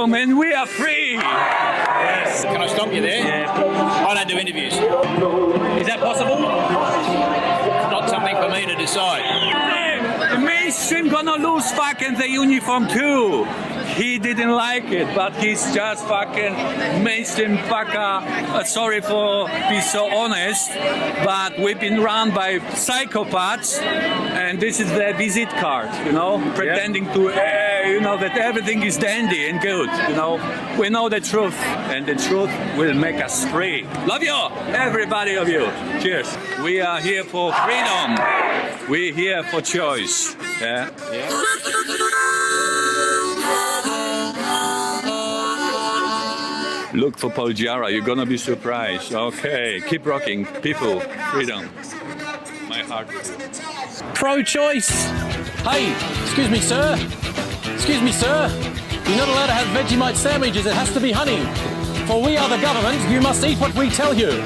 freedom and we are free. Yes. Can I stop you there? Yeah. I don't do interviews. Is that possible? It's not something for me to decide. The mainstream gonna lose fucking the uniform too. He didn't like it, but he's just fucking mainstream fucker. Sorry for being so honest, but we've been run by psychopaths, and this is their visit card, you know, pretending to, you know, that everything is dandy and good, you know. We know the truth, and the truth will make us free. Love you, everybody of you. Cheers. We are here for freedom. We're here for choice. Yeah. Look for Paul Jara, you're gonna be surprised. Okay, keep rocking, people, freedom. My heart. Pro-choice. Hey, excuse me, sir. Excuse me, sir. You're not allowed to have Vegemite sandwiches. It has to be honey. For we are the government. You must eat what we tell you.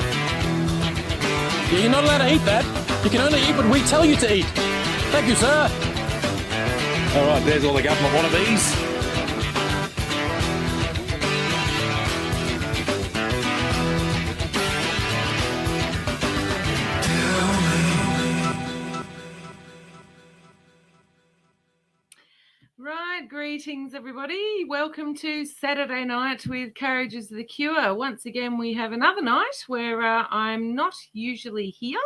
You're not allowed to eat that. You can only eat what we tell you to eat. Thank you, sir. All right, there's all the government wannabes. Right, greetings everybody. Welcome to Saturday Night with Courage is the Cure. Once again, we have another night where I'm not usually here,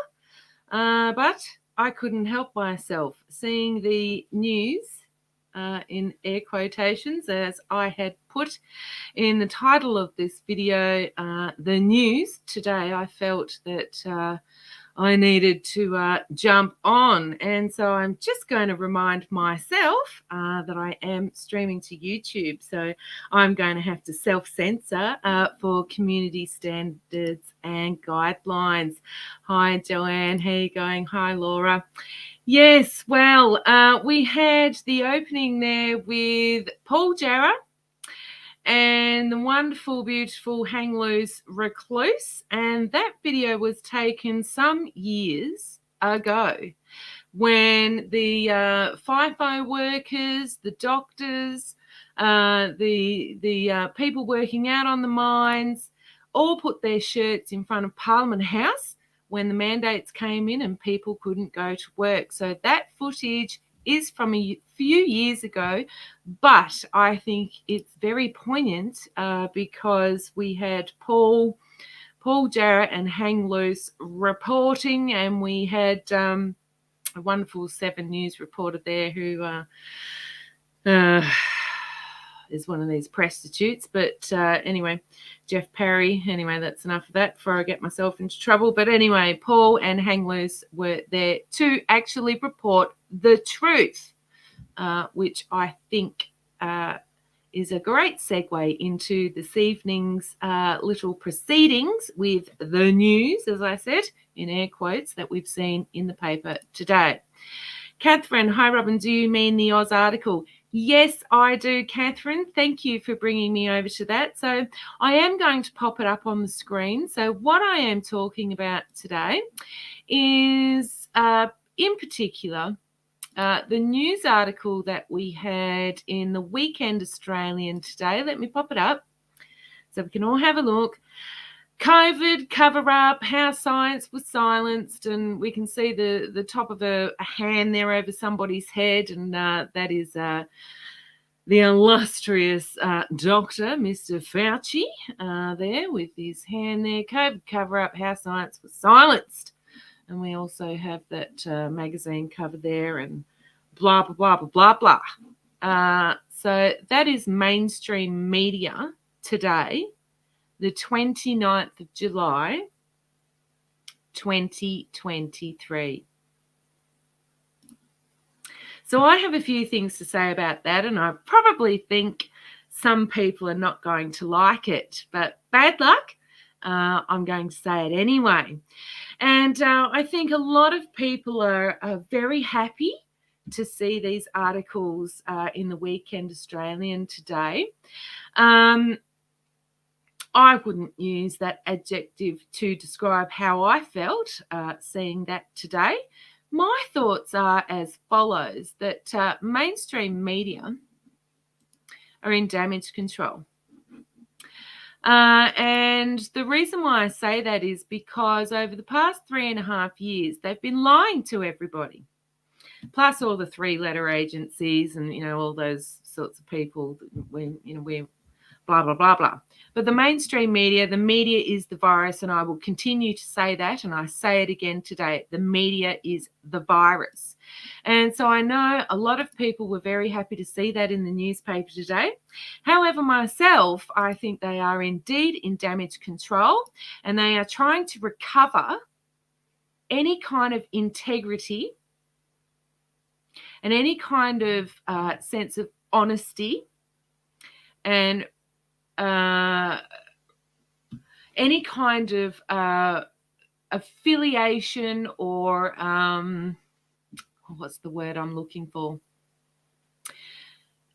but I couldn't help myself seeing the news in air quotations, as I had put in the title of this video, the news today. I felt that I needed to jump on, and so I'm just going to remind myself that I am streaming to YouTube, so I'm going to have to self-censor for community standards and guidelines. Hi Joanne, how are you going? Hi Laura. Yes, well, we had the opening there with Paul Jara and the wonderful, beautiful Hang Loose Recluse. And that video was taken some years ago when the FIFO workers, the doctors, the people working out on the mines all put their shirts in front of Parliament House when the mandates came in and people couldn't go to work. So that footage is from a few years ago, but I think it's very poignant because we had Paul Jarrett and Hang Loose reporting, and we had a wonderful 7 News reporter there who is one of these Presstitutes. But anyway, Jeff Parry. Anyway, that's enough of that before I get myself into trouble. But anyway, Paul and Hang Loose were there to actually report the truth, which I think is a great segue into this evening's little proceedings with the news, as I said, in air quotes, that we've seen in the paper today. Catherine, hi Robin, do you mean the Oz article? Yes, I do, Catherine. Thank you for bringing me over to that. So I am going to pop it up on the screen. So what I am talking about today is, in particular, the news article that we had in the Weekend Australian today. Let me pop it up so we can all have a look. COVID cover-up, how science was silenced, and we can see the top of a hand there over somebody's head, and that is the illustrious doctor, Mr. Fauci, there with his hand there. COVID cover-up, how science was silenced. And we also have that magazine cover there and blah, blah, blah, blah, blah, blah. So that is mainstream media today, the 29th of July, 2023. So I have a few things to say about that, and I probably think some people are not going to like it, but bad luck. I'm going to say it anyway. And I think a lot of people are very happy to see these articles in the Weekend Australian today. I wouldn't use that adjective to describe how I felt seeing that today. My thoughts are as follows, that mainstream media are in damage control. And the reason why I say that is because over the past 3.5 years, they've been lying to everybody, plus all the 3-letter agencies and, all those sorts of people, we're blah, blah, blah, blah. But the mainstream media, the media is the virus, and I will continue to say that, and I say it again today. The media is the virus. And so I know a lot of people were very happy to see that in the newspaper today. However, myself, I think they are indeed in damage control, and they are trying to recover any kind of integrity and any kind of sense of honesty and any kind of affiliation or what's the word I'm looking for?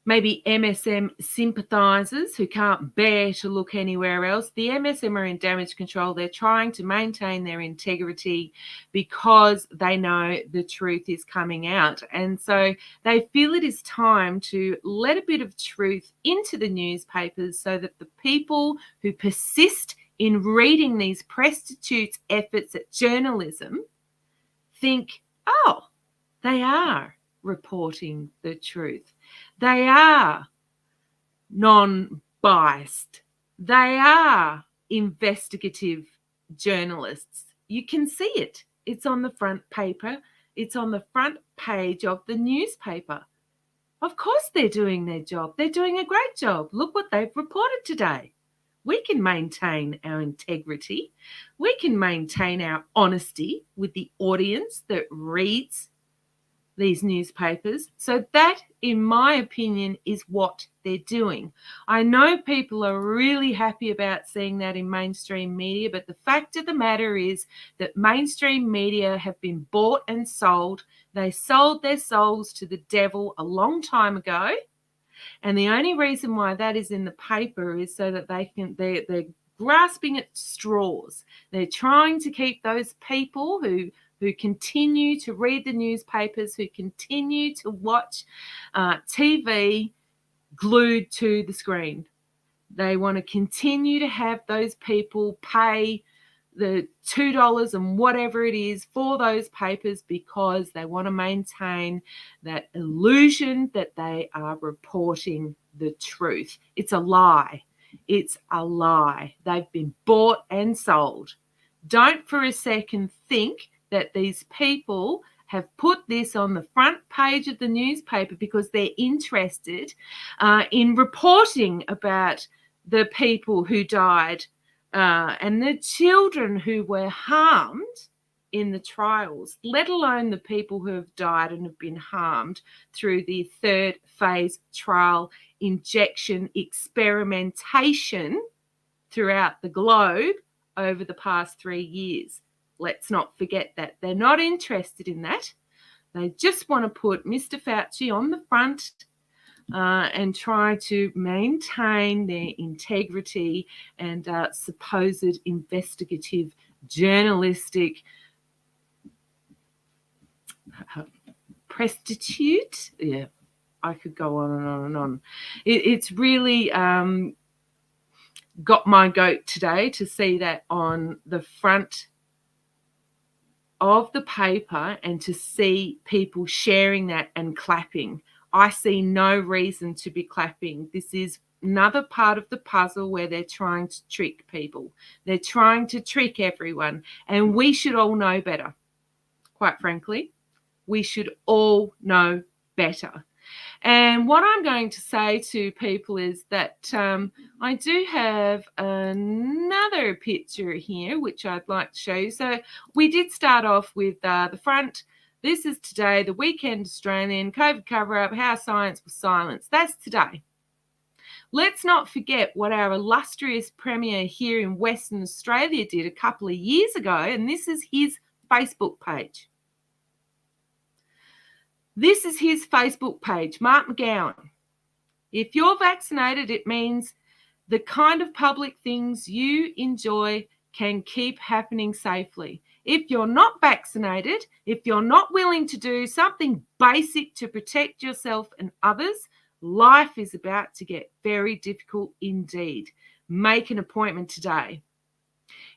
Maybe MSM sympathisers who can't bear to look anywhere else. The MSM are in damage control. They're trying to maintain their integrity because they know the truth is coming out. And so they feel it is time to let a bit of truth into the newspapers so that the people who persist in reading these Presstitute's efforts at journalism think, oh, they are reporting the truth. They are non-biased. They are investigative journalists. You can see it. It's on the front paper. It's on the front page of the newspaper. Of course they're doing their job. They're doing a great job. Look what they've reported today. We can maintain our integrity. We can maintain our honesty with the audience that reads these newspapers. So that, in my opinion, is what they're doing. I know people are really happy about seeing that in mainstream media, but the fact of the matter is that mainstream media have been bought and sold. They sold their souls to the devil a long time ago. And the only reason why that is in the paper is so that they're grasping at straws. They're trying to keep those people who continue to read the newspapers, who continue to watch TV glued to the screen. They want to continue to have those people pay the $2 and whatever it is for those papers because they want to maintain that illusion that they are reporting the truth. It's a lie. It's a lie. They've been bought and sold. Don't for a second think that these people have put this on the front page of the newspaper because they're interested in reporting about the people who died and the children who were harmed in the trials, let alone the people who have died and have been harmed through the 3rd phase trial injection experimentation throughout the globe over the past 3 years. Let's not forget that. They're not interested in that. They just want to put Mr. Fauci on the front and try to maintain their integrity and supposed investigative, journalistic Presstitute. Yeah, I could go on and on and on. It's really got my goat today to see that on the front of the paper and to see people sharing that and clapping. I see no reason to be clapping. This is another part of the puzzle where they're trying to trick people. They're trying to trick everyone, and we should all know better. Quite frankly, we should all know better. And what I'm going to say to people is that I do have another picture here, which I'd like to show you. So we did start off with the front. This is today, the Weekend Australian, COVID cover-up, how science was silenced. That's today. Let's not forget what our illustrious Premier here in Western Australia did a couple of years ago, and this is his Facebook page. This is his Facebook page, Mark McGowan. If you're vaccinated, it means the kind of public things you enjoy can keep happening safely. If you're not vaccinated, if you're not willing to do something basic to protect yourself and others, Life is about to get very difficult indeed. Make an appointment today.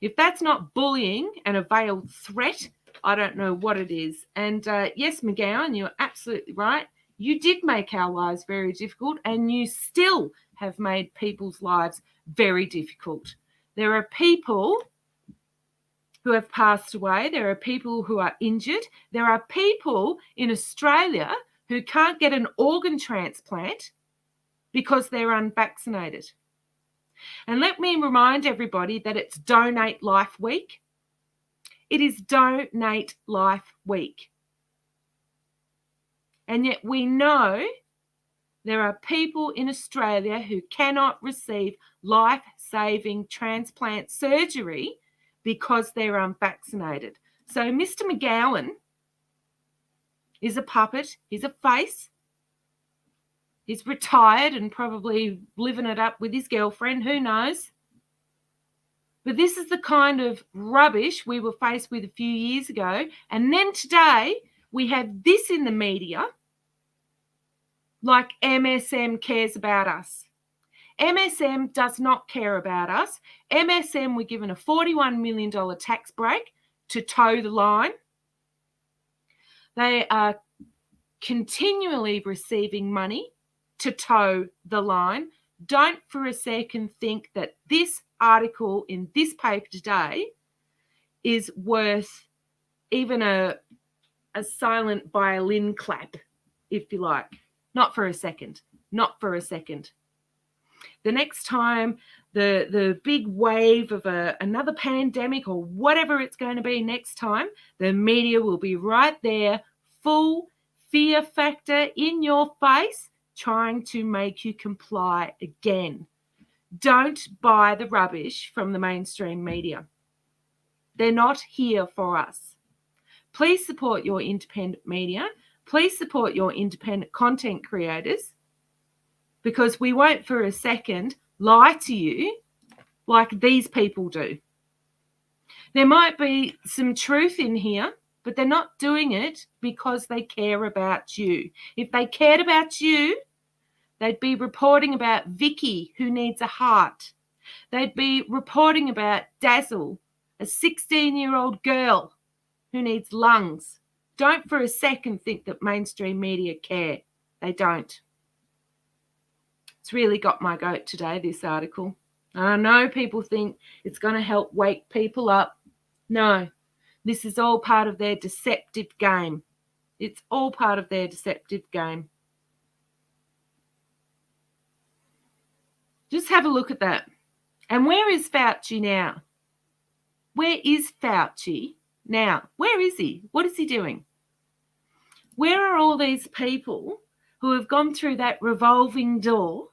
If that's not bullying and a veiled threat, I don't know what it is. And yes, McGowan, you're absolutely right. You did make our lives very difficult, and you still have made people's lives very difficult. There are people who have passed away. There are people who are injured. There are people in Australia who can't get an organ transplant because they're unvaccinated. And let me remind everybody that it's Donate Life Week. It is Donate Life Week. And yet we know there are people in Australia who cannot receive life-saving transplant surgery because they're unvaccinated. So Mr. McGowan is a puppet. He's a face. He's retired and probably living it up with his girlfriend. Who knows? But this is the kind of rubbish we were faced with a few years ago. And then today we have this in the media, like MSM cares about us. MSM does not care about us. MSM were given a $41 million tax break to toe the line. They are continually receiving money to toe the line. Don't for a second think that this article in this paper today is worth even a silent violin clap, if you like. Not for a second. Not for a second. The next time the big wave of another pandemic or whatever it's going to be next time, the media will be right there, full fear factor in your face, trying to make you comply again. Don't buy the rubbish from the mainstream media. They're not here for us. Please support your independent media. Please support your independent content creators, because we won't for a second lie to you like these people do. There might be some truth in here, but they're not doing it because they care about you. If they cared about you, they'd be reporting about Vicky, who needs a heart. They'd be reporting about Dazzle, a 16-year-old girl who needs lungs. Don't for a second think that mainstream media care. They don't. It's really got my goat today, this article. And I know people think it's going to help wake people up. No, this is all part of their deceptive game. It's all part of their deceptive game. Just have a look at that. And where is Fauci now? Where is Fauci now? Where is he? What is he doing? Where are all these people who have gone through that revolving door?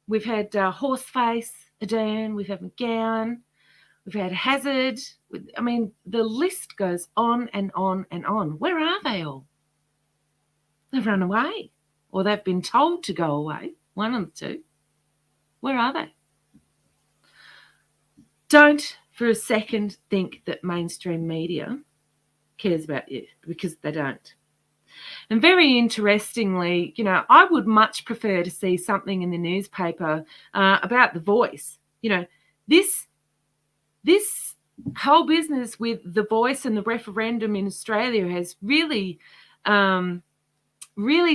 We've had Horseface, Ardern, we've had McGowan, we've had Hazard. I mean, the list goes on and on and on. Where are they all? They've run away, or they've been told to go away, one of the two. Where are they? Don't for a second think that mainstream media cares about you, because they don't. And very interestingly, you know, I would much prefer to see something in the newspaper about The Voice. You know, this whole business with The Voice and the referendum in Australia has really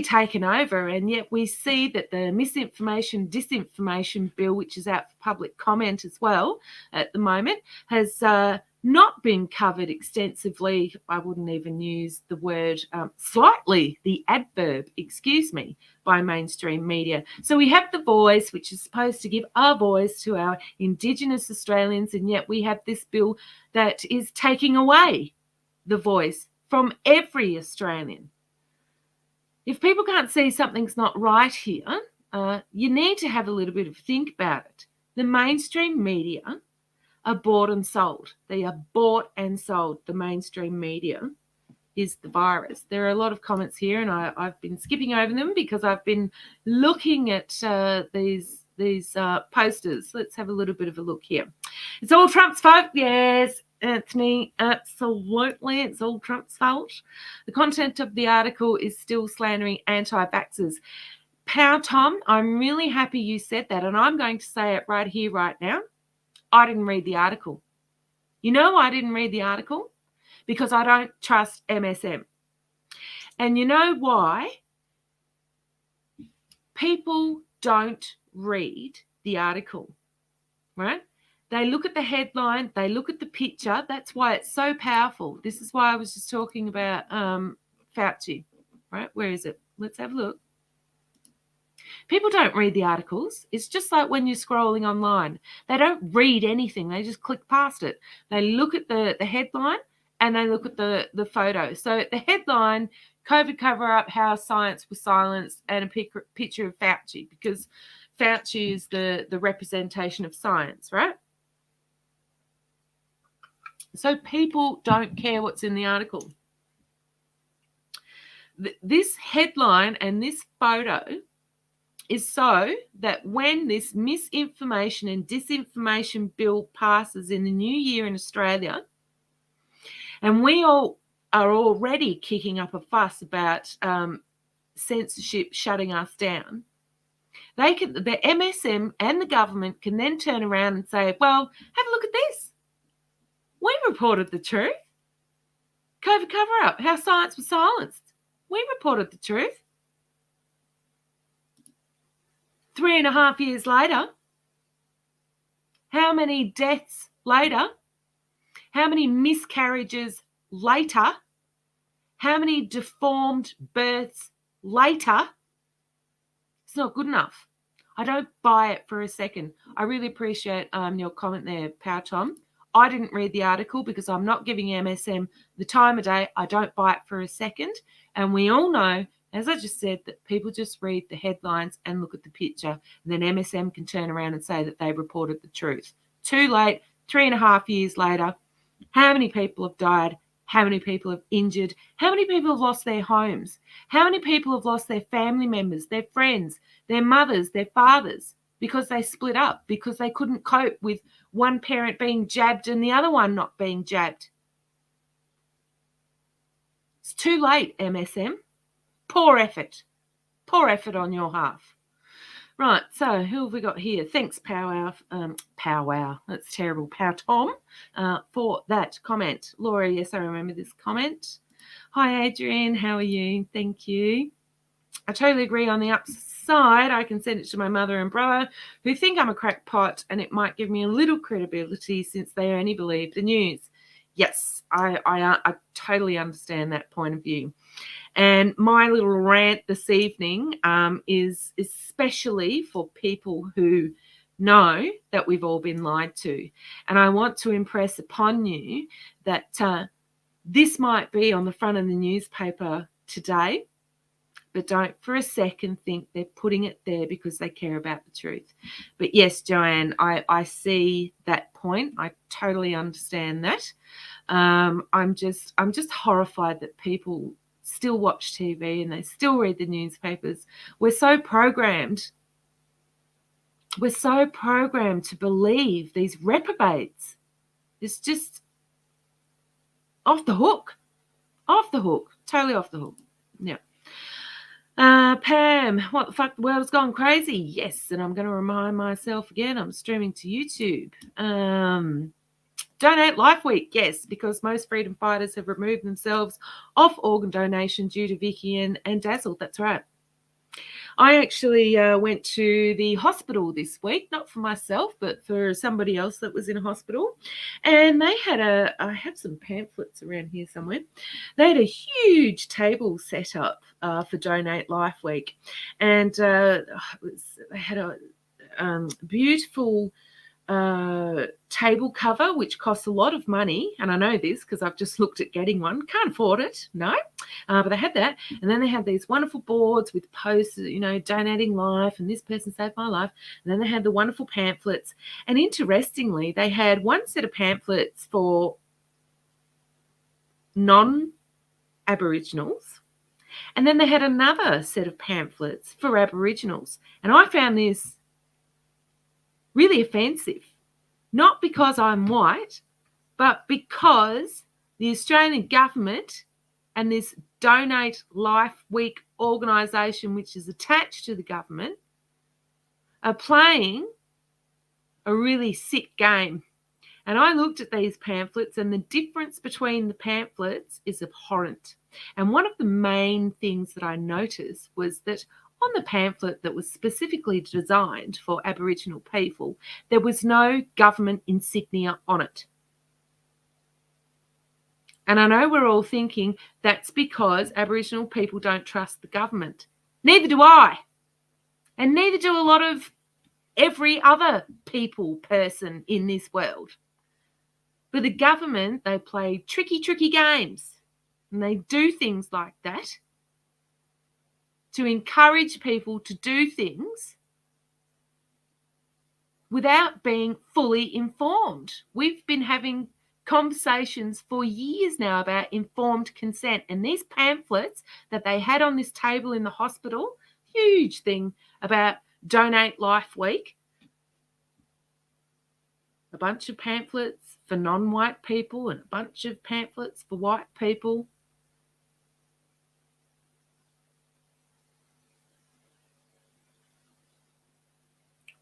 taken over, and yet we see that the misinformation, disinformation bill, which is out for public comment as well at the moment, has not been covered extensively. I wouldn't even use the word slightly, the adverb, excuse me, by mainstream media. So we have The Voice, which is supposed to give our voice to our Indigenous Australians, and yet we have this bill that is taking away the voice from every Australian. If people can't see something's not right here, you need to have a little bit of a think about it. The mainstream media are bought and sold. They are bought and sold. The mainstream media is the virus. There are a lot of comments here, and I've been skipping over them because I've been looking at these posters. Let's have a little bit of a look here. It's all Trump's fault. Yes, Anthony, absolutely. It's all Trump's fault. The content of the article is still slandering anti-vaxxers. Pow Tom, I'm really happy you said that, and I'm going to say it right here, right now. I didn't read the article. You know why I didn't read the article? Because I don't trust MSM. And you know why? People don't read the article, right? They look at the headline, they look at the picture. That's why it's so powerful. This is why I was just talking about Fauci, right? Where is it? Let's have a look. People don't read the articles. It's just like when you're scrolling online. They don't read anything. They just click past it. They look at the headline and they look at the photo. So the headline, COVID cover-up, how science was silenced, and a picture of Fauci, because Fauci is the representation of science, right? So people don't care what's in the article. This headline and this photo is so that when this misinformation and disinformation bill passes in the new year in Australia, and we all are already kicking up a fuss about censorship shutting us down, the MSM and the government can then turn around and say, well, have a look at this. We reported the truth. COVID cover-up, how science was silenced. We reported the truth. 3.5 years later, how many deaths later, how many miscarriages later, how many deformed births later, it's not good enough. I don't buy it for a second. I really appreciate your comment there, Power Tom. I didn't read the article because I'm not giving MSM the time of day. I don't buy it for a second. And we all know, as I just said, that people just read the headlines and look at the picture. And then MSM can turn around and say that they reported the truth. Too late, 3.5 years later. How many people have died? How many people have injured? How many people have lost their homes? How many people have lost their family members, their friends, their mothers, their fathers, because they split up, because they couldn't cope with one parent being jabbed and the other one not being jabbed? It's too late, MSM. Poor effort. Poor effort on your half. Right, so who have we got here? Thanks, Powwow. That's terrible. Pow Tom, for that comment. Laura, yes, I remember this comment. Hi, Adrian. How are you? Thank you. I totally agree. On the upside, I can send it to my mother and brother who think I'm a crackpot, and it might give me a little credibility since they only believe the news. Yes, I totally understand that point of view. And my little rant this evening is especially for people who know that we've all been lied to. And I want to impress upon you that this might be on the front of the newspaper today, but don't for a second think they're putting it there because they care about the truth. But yes, Joanne, I see that point. I totally understand that. I'm just horrified that people still watch TV and they still read the newspapers. We're so programmed to believe these reprobates. It's just off the hook, totally off the hook. Yeah. Pam, what the fuck? The world's gone crazy. Yes, and I'm going to remind myself again, I'm streaming to YouTube. Donate Life Week, yes, because most freedom fighters have removed themselves off organ donation due to Vicky and Dazzle. That's right. I actually went to the hospital this week, not for myself, but for somebody else that was in a hospital. And they had I have some pamphlets around here somewhere. They had a huge table set up for Donate Life Week. And they had a beautiful table cover, which costs a lot of money, and I know this because I've just looked at getting one. Can't afford it, no, but they had that. And then they had these wonderful boards with posts, donating life, and this person saved my life. And then they had the wonderful pamphlets, and interestingly, they had one set of pamphlets for non-Aboriginals, and then they had another set of pamphlets for Aboriginals. And I found this really offensive, not because I'm white, but because the Australian government and this Donate Life Week organisation which is attached to the government are playing a really sick game. And I looked at these pamphlets, and the difference between the pamphlets is abhorrent. And one of the main things that I noticed was that on the pamphlet that was specifically designed for Aboriginal people, there was no government insignia on it. And I know we're all thinking that's because Aboriginal people don't trust the government. Neither do I. And neither do a lot of every other person in this world. But the government, they play tricky games. And they do things like that to encourage people to do things without being fully informed. We've been having conversations for years now about informed consent. And these pamphlets that they had on this table in the hospital, huge thing about Donate Life Week, a bunch of pamphlets for non-white people and a bunch of pamphlets for white people.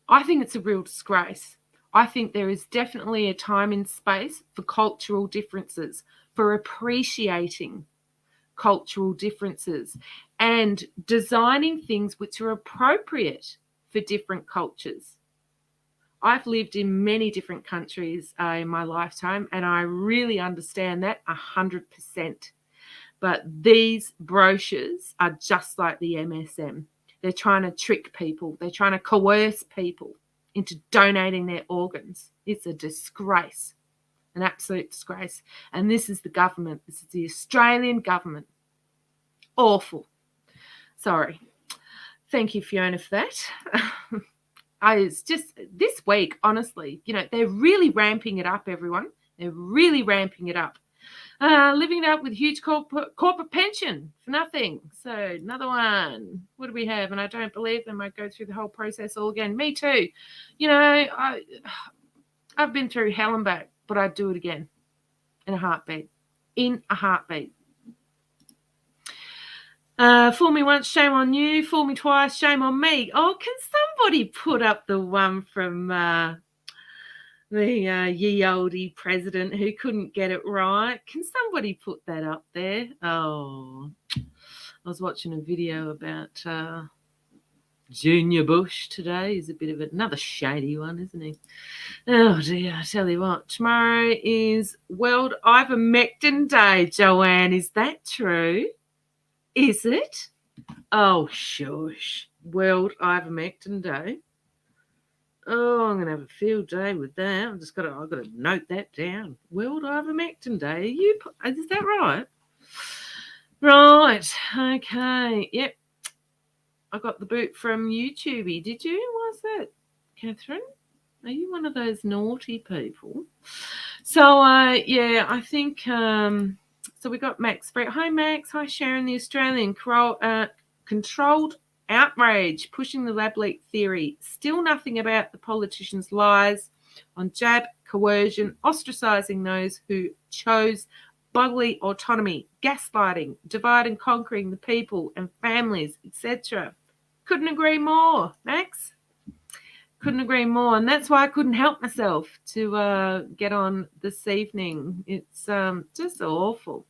I think it's a real disgrace. I think there is definitely a time and space for cultural differences, for appreciating cultural differences and designing things which are appropriate for different cultures. I've lived in many different countries in my lifetime, and I really understand that 100%. But these brochures are just like the MSM. They're trying to trick people. They're trying to coerce people into donating their organs. It's a disgrace, an absolute disgrace. And this is the government. This is the Australian government. Awful. Sorry. Thank you, Fiona, for that. It's just this week, honestly, they're really ramping it up, everyone. They're really ramping it up. Living it up with huge corporate pension for nothing. So another one. What do we have? And I don't believe them. I go through the whole process all again. Me too. I've been through hell and back, but I'd do it again in a heartbeat. In a heartbeat. Fool me once, shame on you. Fool me twice, shame on me. Oh, can somebody put up the one from the ye olde president who couldn't get it right? Can somebody put that up there? Oh, I was watching a video about Junior Bush today. He's a bit of another shady one, isn't he? Oh, dear, I tell you what. Tomorrow is World Ivermectin Day, Joanne. Is that true? Is it? Oh, shush. World Ivermectin Day. Oh, I'm going to have a field day with that. I've got to note that down. World Ivermectin Day. Is that right? Right. Okay. Yep. I got the boot from YouTube. Did you? What's that, Catherine? Are you one of those naughty people? So, yeah, I think... So we got Max. Hi, Max. Hi, Sharon. The Australian controlled outrage, pushing the lab leak theory. Still nothing about the politicians' lies on jab, coercion, ostracising those who chose bodily autonomy, gaslighting, divide and conquering the people and families, etc. Couldn't agree more, Max. Couldn't agree more. And that's why I couldn't help myself to get on this evening. It's just awful.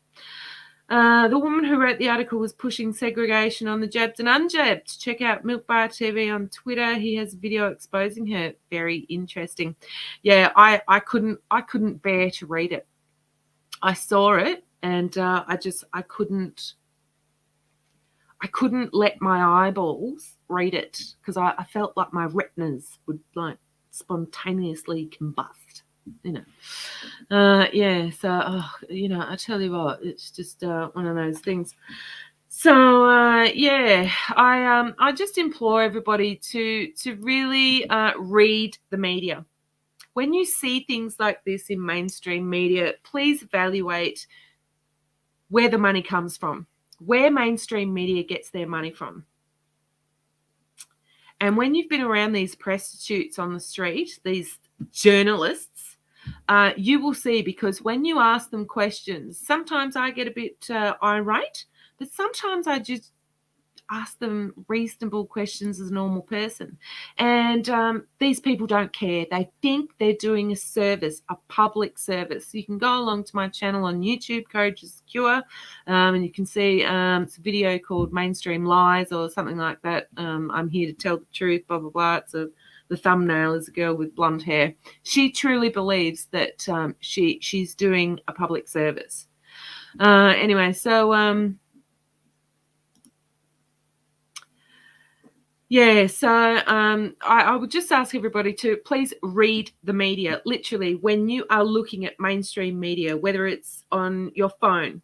The woman who wrote the article was pushing segregation on the jabbed and unjabbed. Check out Milk Bar TV on Twitter. He has a video exposing her. Very interesting. Yeah, I couldn't bear to read it. I saw it and I couldn't let my eyeballs read it because I felt like my retinas would spontaneously combust. Yeah, so I tell you what, it's just one of those things. So yeah, I just implore everybody to really read the media. When you see things like this in mainstream media, please evaluate where the money comes from, where mainstream media gets their money from. And when you've been around these prostitutes on the street, these journalists, you will see, because when you ask them questions, sometimes I get a bit irate, but sometimes ask them reasonable questions as a normal person. And these people don't care. They think they're doing a service, a public service. You can go along to my channel on YouTube, Courage is the Cure, and you can see it's a video called Mainstream Lies or something like that. I'm here to tell the truth, blah, blah, blah. The thumbnail is a girl with blonde hair. She truly believes that she's doing a public service. Anyway, so yeah, so I would just ask everybody to please read the media. Literally, when you are looking at mainstream media, whether it's on your phone,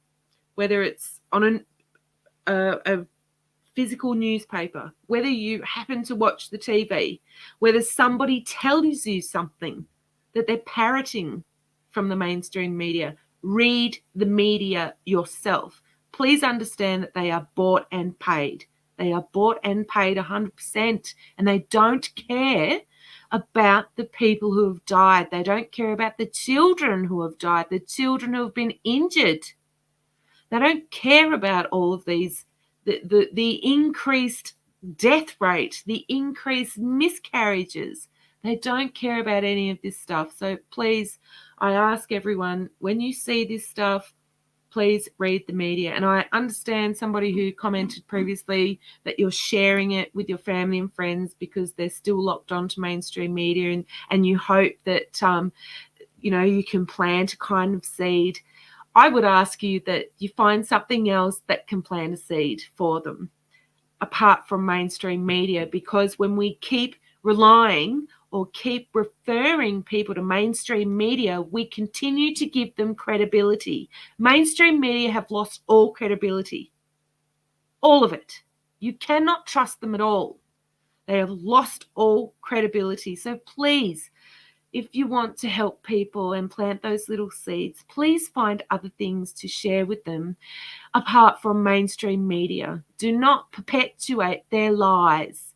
whether it's on a physical newspaper, whether you happen to watch the TV, whether somebody tells you something that they're parroting from the mainstream media, read the media yourself. Please understand that they are bought and paid. They are bought and paid 100%, and they don't care about the people who have died. They don't care about the children who have died, the children who have been injured. They don't care about all of these, the increased death rate, the increased miscarriages. They don't care about any of this stuff. So please, I ask everyone, when you see this stuff, please read the media. And I understand somebody who commented previously that you're sharing it with your family and friends because they're still locked onto mainstream media, and you hope that you can plant a kind of seed. I would ask you that you find something else that can plant a seed for them apart from mainstream media, because when we keep relying or keep referring people to mainstream media, we continue to give them credibility. Mainstream media have lost all credibility. All of it. You cannot trust them at all. They have lost all credibility. So please, if you want to help people and plant those little seeds, please find other things to share with them apart from mainstream media. Do not perpetuate their lies.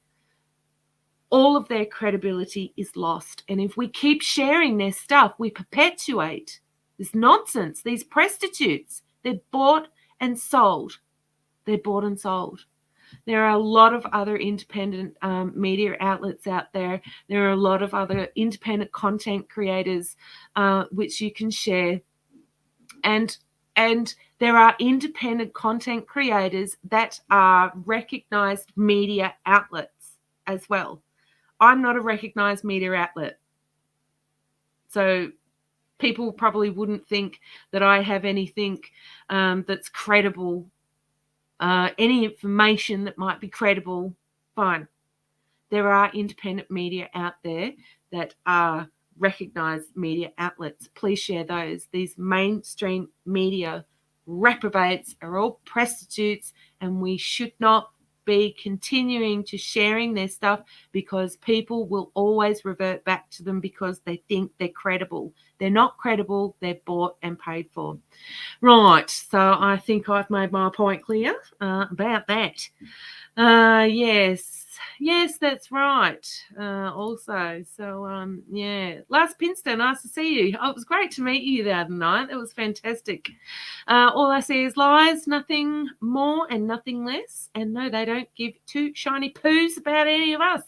All of their credibility is lost. And if we keep sharing their stuff, we perpetuate this nonsense. These prostitutes, they're bought and sold. They're bought and sold. There are a lot of other independent media outlets out there. There are a lot of other independent content creators which you can share. And there are independent content creators that are recognized media outlets as well. I'm not a recognized media outlet. So people probably wouldn't think that I have anything that's credible. Any information that might be credible, fine. There are independent media out there that are recognized media outlets. Please share those. These mainstream media reprobates are all prostitutes, and we should not be continuing to sharing their stuff because people will always revert back to them because they think they're credible. They're not credible. They're bought and paid for. Right. So I think I've made my point clear about that. Yes, that's right. Also, so yeah, Lars Pinster, nice to see you. Oh, it was great to meet you the other night. It was fantastic. All I see is lies, nothing more and nothing less. And no, they don't give two shiny poos about any of us.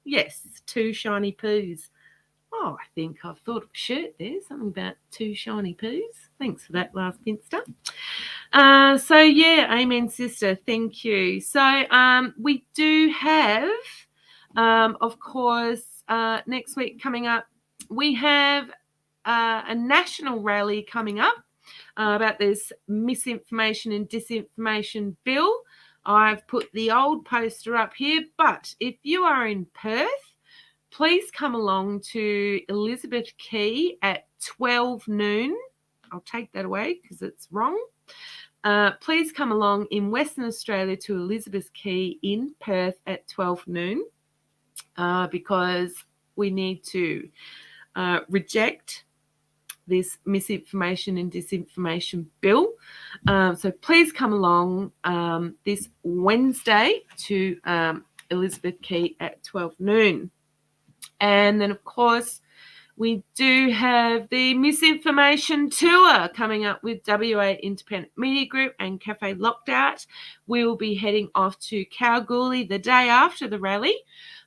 Yes, two shiny poos. Oh, I think I've thought of a shirt there, something about two shiny poos. Thanks for that, Lars Pinster. So yeah, amen, sister. Thank you. So we do have, of course, next week coming up, we have a national rally coming up about this misinformation and disinformation bill. I've put the old poster up here, but if you are in Perth, please come along to Elizabeth Quay at 12 noon. I'll take that away because it's wrong. Please come along in Western Australia to Elizabeth Quay in Perth at 12 noon because we need to reject this misinformation and disinformation bill. So please come along this Wednesday to Elizabeth Quay at 12 noon. And then, of course, We do have the Misinformation Tour coming up with WA Independent Media Group and Cafe Locked Out. We will be heading off to Kalgoorlie the day after the rally.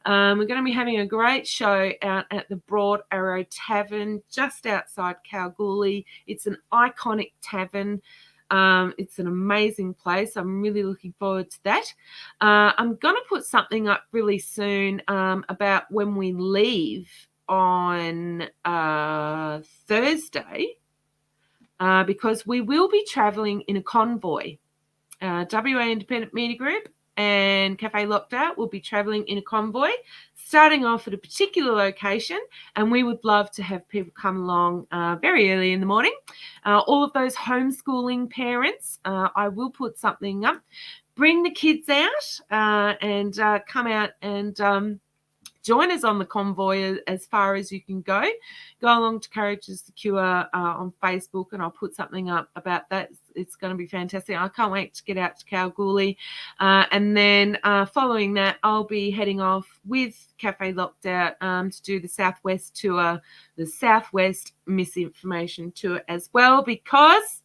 We're going to be having a great show out at the Broad Arrow Tavern just outside Kalgoorlie. It's an iconic tavern. It's an amazing place. I'm really looking forward to that. I'm going to put something up really soon about when we leave on Thursday because we will be travelling in a convoy. WA Independent Media Group and Cafe Locked Out will be travelling in a convoy, starting off at a particular location, and we would love to have people come along very early in the morning. All of those homeschooling parents, I will put something up. Bring the kids out and come out and join us on the convoy as far as you can go. Go along to Courageous the Cure on Facebook, and I'll put something up about that. It's going to be fantastic. I can't wait to get out to Kalgoorlie. And then following that, I'll be heading off with Cafe Locked Out to do the Southwest Tour, the Southwest Misinformation Tour as well, because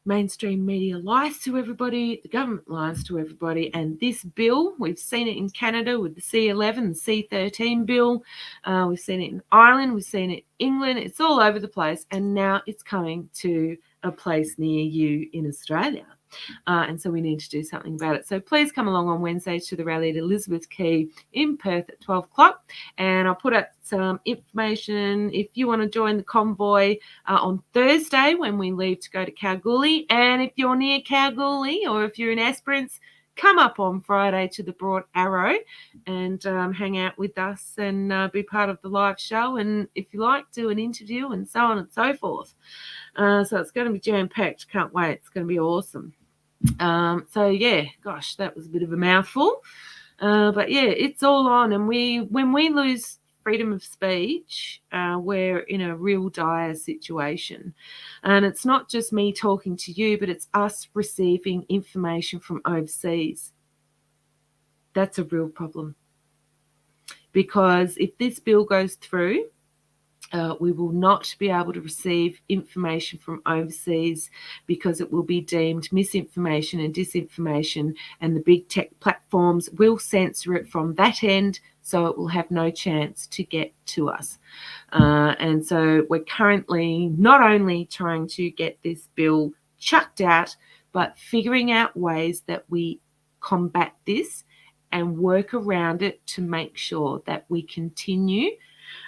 mainstream media lies to everybody, the government lies to everybody, and this bill, we've seen it in Canada with the C11, the C13 bill, we've seen it in Ireland, we've seen it in England, it's all over the place, and now it's coming to a place near you in Australia. And so we need to do something about it. So please come along on Wednesday to the rally at Elizabeth Quay in Perth at 12 o'clock. And I'll put out some information if you want to join the convoy on Thursday when we leave to go to Kalgoorlie. And if you're near Kalgoorlie or if you're in Esperance, come up on Friday to the Broad Arrow and hang out with us and be part of the live show. And if you like, do an interview and so on and so forth. So it's going to be jam-packed. Can't wait. It's going to be awesome. So yeah, gosh, that was a bit of a mouthful. But yeah, it's all on. And when we lose freedom of speech, we're in a real dire situation. And it's not just me talking to you, but it's us receiving information from overseas. That's a real problem. Because if this bill goes through, we will not be able to receive information from overseas because it will be deemed misinformation and disinformation, and the big tech platforms will censor it from that end, so it will have no chance to get to us. And so we're currently not only trying to get this bill chucked out, but figuring out ways that we combat this and work around it to make sure that we continue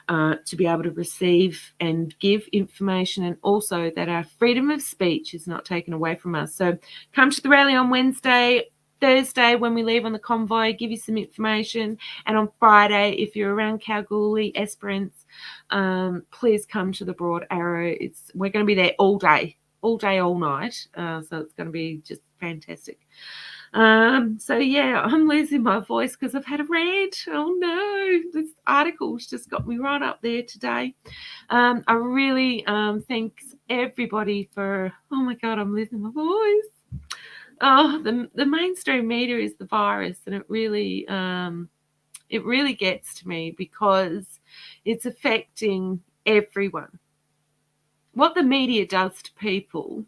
to be able to receive and give information, and also that our freedom of speech is not taken away from us. So come to the rally on Wednesday, Thursday when we leave on the convoy, give you some information, and on Friday, if you're around Kalgoorlie, Esperance, please come to the Broad Arrow. We're going to be there all day, all night, so it's going to be just fantastic. So yeah, I'm losing my voice because I've had a rant. Oh no, this article's just got me right up there today. I really thanks everybody for, oh my God, I'm losing my voice. Oh, the mainstream media is the virus, and it really gets to me because it's affecting everyone. What the media does to people,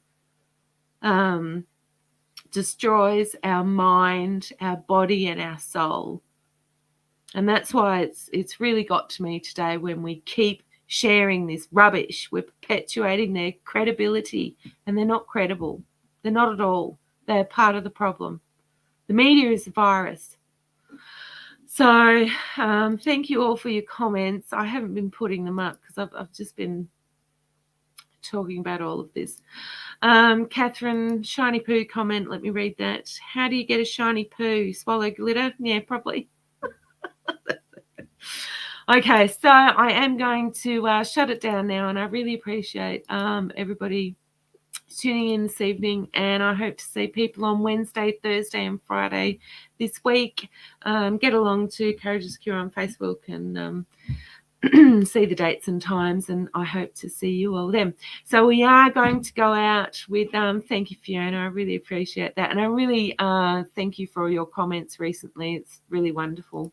destroys our mind, our body, and our soul. And that's why it's really got to me today when we keep sharing this rubbish. We're perpetuating their credibility, and they're not credible. They're not at all. They're part of the problem. The media is the virus. So thank you all for your comments. I haven't been putting them up because I've just been talking about all of this. Catherine, shiny poo comment, let me read that. How do you get a shiny poo? Swallow glitter? Yeah, probably. Okay, so I am going to shut it down now, and I really appreciate everybody tuning in this evening, and I hope to see people on Wednesday, Thursday and Friday this week. Get along to Courageous Cure on Facebook and see the dates and times, and I hope to see you all then. So we are going to go out with thank you, Fiona. I really appreciate that, and I really thank you for all your comments recently. It's really wonderful.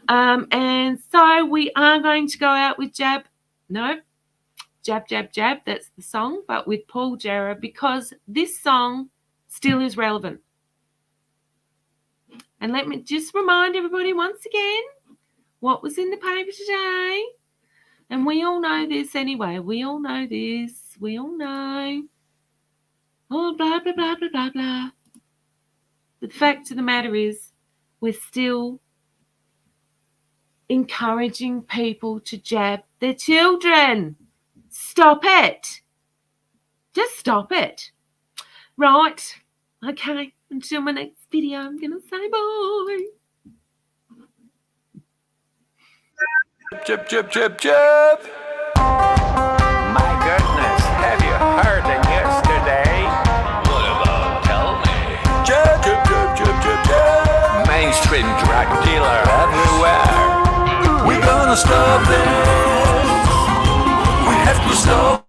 And so we are going to go out with Jab Jab Jab, that's the song, but with Paul Jarrah, because this song still is relevant. And let me just remind everybody once again what was in the paper today. And we all know this anyway. We all know this. We all know. Oh, blah, blah, blah, blah, blah, blah. But the fact of the matter is, we're still encouraging people to jab their children. Stop it. Just stop it. Right. Okay. Until my next video, I'm going to say bye. Jib, jib, jib, jib. My goodness, have you heard it yesterday? What about? Tell me. Jib, jib, jib, jib, jib, jib. Mainstream drug dealer everywhere. We're gonna stop this. We have to stop